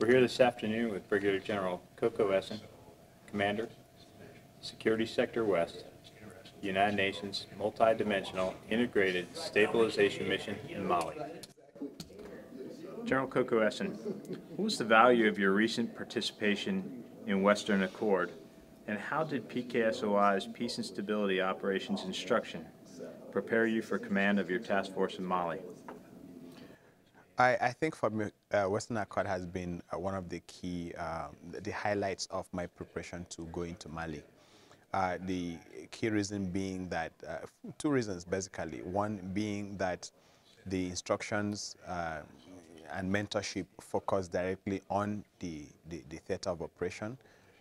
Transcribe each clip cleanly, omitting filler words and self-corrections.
We're here this afternoon with Brigadier General KOKO ESSIEN, Commander, Security Sector West, United Nations Multi-Dimensional Integrated Stabilization Mission in Mali. General KOKO ESSIEN, what was the value of your recent participation in Western Accord, and how did PKSOI's Peace and Stability Operations Instruction prepare you for command of your task force in Mali? I think for me, Western Accord has been one of the key, the highlights of my preparation to go into Mali. The key reason being that, two reasons basically. One being that the instructions and mentorship focus directly on the theater of operation.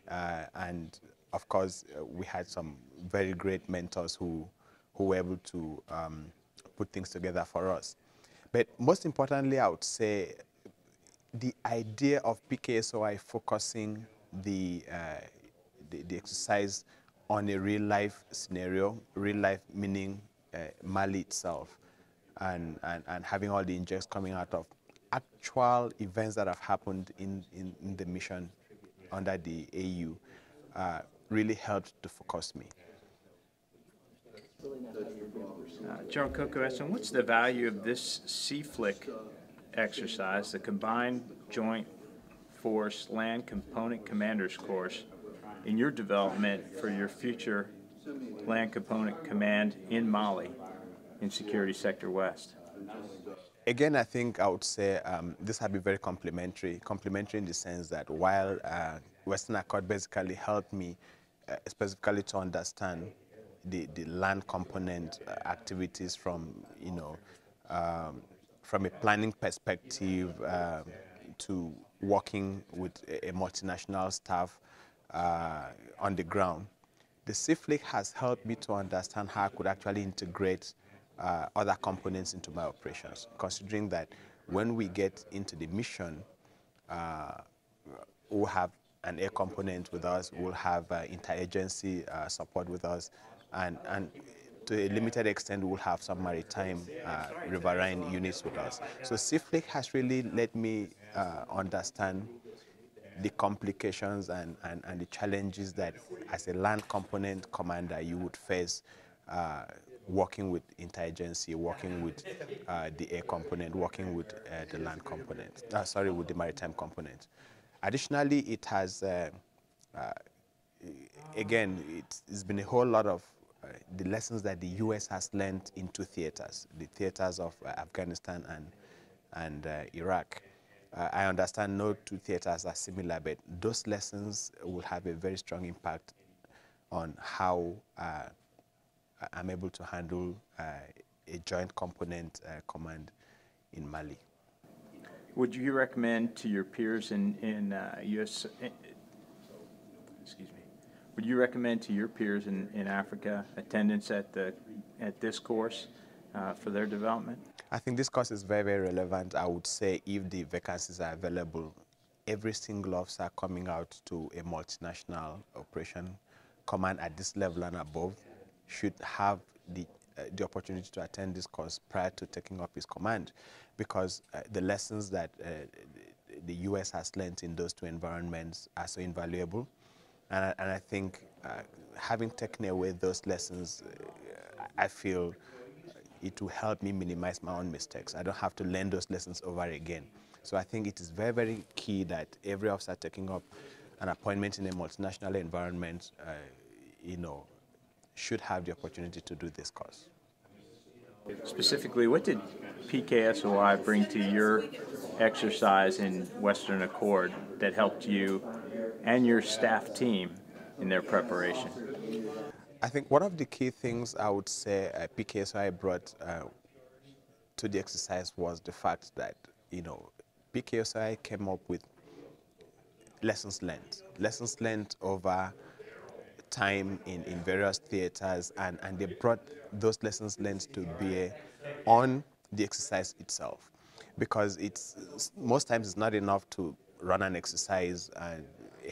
And of course, we had some very great mentors who were able to put things together for us. But most importantly, I would say the idea of PKSOI focusing the exercise on a real-life scenario, real-life meaning Mali itself, and having all the injects coming out of actual events that have happened in the mission under the AU really helped to focus me. General KOKO ESSIEN, what's the value of this SEFLIC exercise, the Combined Joint Force Land Component Commanders course, in your development for your future Land Component Command in Mali in Security Sector West? Again, I think I would say this has been very complementary in the sense that while Western Accord basically helped me specifically to understand the land component activities from, from a planning perspective to working with a multinational staff on the ground. The SEFLIC has helped me to understand how I could actually integrate other components into my operations, considering that when we get into the mission, we'll have an air component with us, we'll have interagency support with us, and to a limited extent, we'll have some maritime riverine units with us. So SEFLIC has really let me understand the complications and the challenges that as a land component commander you would face working with interagency, working with the air component, working with the land component, with the maritime component. Additionally, it has, again, it's been a whole lot of the lessons that the U.S. has learned in two theaters, the theaters of Afghanistan and Iraq. I understand no two theaters are similar, but those lessons will have a very strong impact on how I'm able to handle a joint component command in Mali. Would you recommend to your peers in U.S. Would you recommend to your peers in Africa attendance at this course for their development? I think this course is very, very relevant. I would say if the vacancies are available, every single officer coming out to a multinational operation command at this level and above should have the opportunity to attend this course prior to taking up his command, because the lessons that the U.S. has learned in those two environments are so invaluable. And I think having taken away those lessons, I feel it will help me minimize my own mistakes. I don't have to learn those lessons over again. So I think it is very, very key that every officer taking up an appointment in a multinational environment, should have the opportunity to do this course. Specifically, what did PKSOI bring to your exercise in Western Accord that helped you and your staff team in their preparation? I think one of the key things I would say PKSOI brought to the exercise was the fact that, PKSOI came up with lessons learned over time in various theaters, and they brought those lessons learned to bear on the exercise itself. Because most times it's not enough to run an exercise, a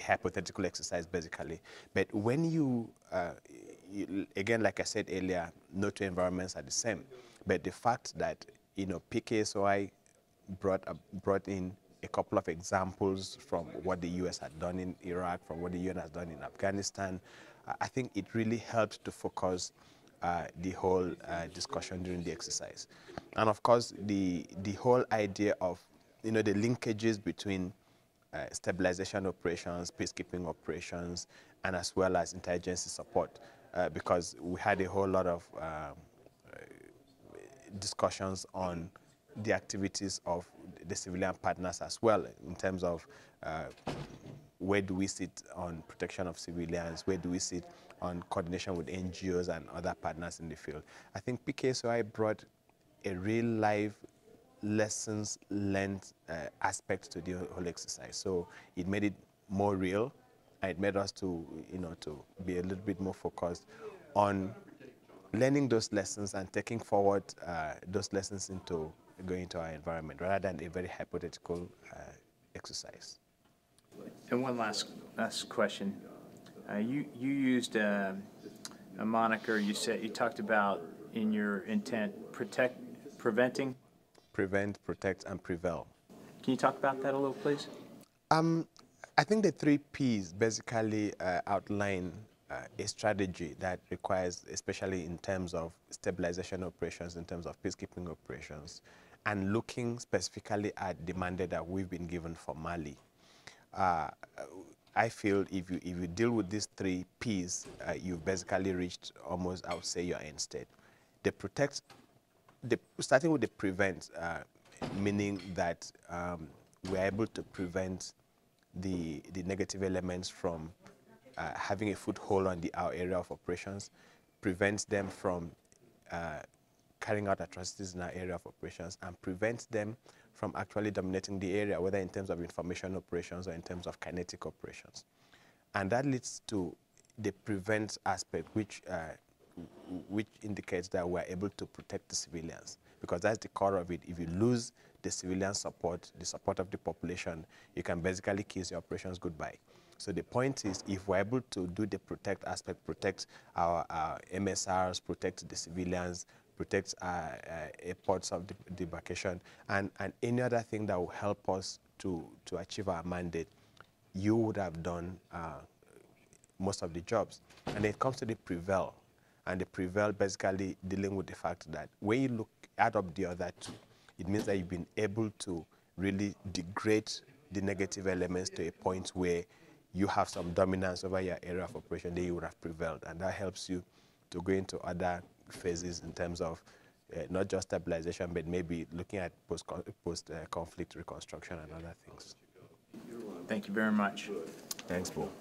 hypothetical exercise basically. But when you again, like I said earlier, no two environments are the same. But the fact that PKSOI brought in a couple of examples from what the U.S. had done in Iraq, from what the UN has done in Afghanistan. I think it really helped to focus the whole discussion during the exercise. And of course, the whole idea of, the linkages between stabilization operations, peacekeeping operations, and as well as intelligence support, because we had a whole lot of discussions on the activities of the civilian partners as well, in terms of where do we sit on protection of civilians, where do we sit on coordination with NGOs and other partners in the field. I think PKSOI brought a real life lessons learned aspect to the whole exercise. So it made it more real, and it made us to, to be a little bit more focused on learning those lessons and taking forward those lessons into going into our environment, rather than a very hypothetical exercise. And one last question. You used a moniker. You talked about in your intent, preventing. Prevent, protect, and prevail. Can you talk about that a little, please? I think the 3 Ps basically outline a strategy that requires, especially in terms of stabilization operations, in terms of peacekeeping operations, and looking specifically at the mandate that we've been given for Mali. I feel if you deal with these 3 Ps, you've basically reached almost, I would say, your end state. The protect, starting with the prevent, meaning that we're able to prevent the negative elements from having a foothold on our area of operations, prevents them from carrying out atrocities in our area of operations, and prevents them from actually dominating the area, whether in terms of information operations or in terms of kinetic operations. And that leads to the prevent aspect, which indicates that we're able to protect the civilians, because that's the core of it. If you lose the civilian support, the support of the population, you can basically kiss your operations goodbye. So the point is, if we're able to do the protect aspect, protect our MSRs, protect the civilians, protect airports of debarkation, and any other thing that will help us to achieve our mandate, you would have done most of the jobs. And then it comes to the prevail. And the prevail basically dealing with the fact that when you add up the other 2, it means that you've been able to really degrade the negative elements to a point where you have some dominance over your area of operation, then you would have prevailed. And that helps you to go into other phases in terms of not just stabilization, but maybe looking at post-conflict reconstruction and other things. Thank you very much. Thanks, Paul.